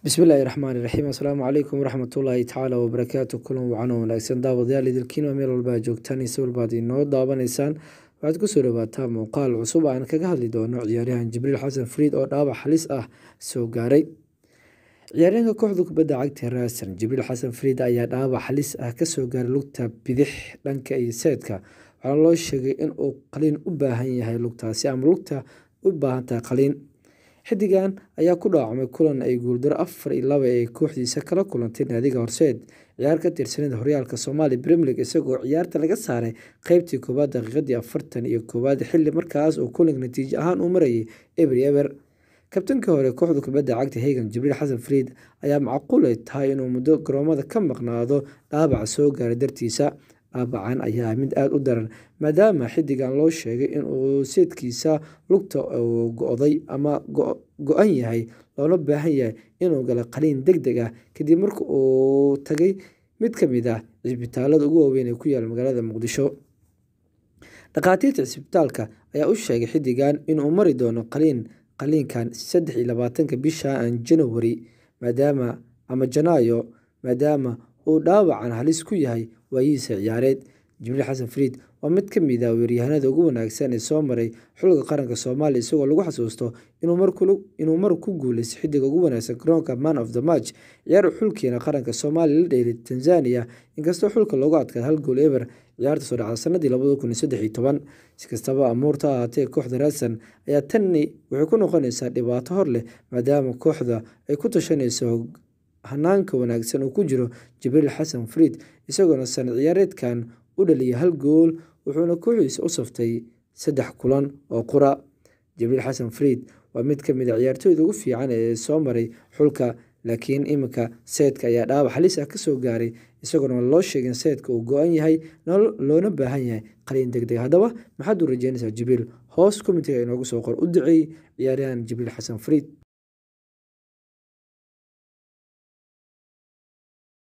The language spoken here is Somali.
بسم الله الرحمن الرحيم السلام عليكم ورحمة الله تعالى وبركاته كلهم وعنو وناكسن داودyaal idilkiin waa meel walba joogtaan isla walbaad inoo daawanaysaan waxaad ku soo dhawaataa muuqaal cusub aan kaga hadli doono ciyaaryahan Jibriil Xasan Fariid oo dhaawac halis ah soo gaaray ciyaaryahanka kooxda kubadda cagta Racing Jibriil Xasan Fariid ayaa dhaawac halis ah ka soo gaaray lugta bidix dhanka iyo seedka waxaana loo sheegay in uu qaliin u baahan yahay lugtaasi ama lugta u baahan tahay qaliin xidigan ayaa ku dhaawacmay kulan ay guuldaro 4-2 ee kooxdiisa kala kulantay naadiga Horseed ciyaar ka tirsanida horyaalka Soomaaliya Premier League isagoo ciyaarta laga saaray qaybtii koobaad daqiiqadii 41 xilli markaas uu kulan natiijo ahaan u marayay eber kabtanka hore kooxda kubadda cagta Hagan Jibriil Xasan Fariid ayaa macquul tahay inuu muddo garoomada ka maqnaado dhaawac soo gaaray dartiisa dhaawacan ayaa mid aad u daran maadaama xidigan loo sheegay in uu seedkiisa lugta go'day ama go'an yahay loona baahan yahay inuu galo qaliin degdeg ah kadib markii uu tagay mid ka mid ah isbitaalada ugu waaweyn ee ku yaal magaalada Muqdisho dhaqaatiirta isbitaalka ayaa u sheegay xidigan inuu mari doono qaliinkan 23 bisha January maadaama uu dhaawacan halis ku yahay waayihiisa ciyaareed Jibriil Xasan Fariid waa mid ka mid ah weeraryahanada ugu wanaagsan ee soo maray xulka qaranka Soomaaliya isagoo lagu xasuusto inuu mar ku guuleystay xidiga ugu wanaagsan garoonka Man of the Match ciyaar xulkeena qaranka Soomaaliya la dheelay Tanzania inkastoo xulka loogu adkaaday 1 gool eber ciyaarta soo dhacday sanadii 2013 si kastaba amuurta ahaatee kooxda Racing ayaa tani waxay ku noqonaysaa dhibaato hor leh maadaama kooxda ay ku tashanayso hanaanka wanaagsan uu ku jiro Jibriil Xasan Fariid isagoona san ciyaareedkan u dhaliyay 1 gool wuxuuna kooxdiisa u saftay 3 kulan oo qura Jibriil Xasan Fariid waa mid ka mid ah ciyaartooyda ugu fiican ee soo maray xulka laakiin imika seedka ayaa dhaawac halis ah ka soo gaaray isagoona loo sheegay seedka uu go'an yahay loona baahan yahay qaliin degdeg haddaba maxaad u rajeynaysaa Jibriil hoos commentiga inoogu soo qor u duceey ciyaaryahan Jibriil Xasan Fariid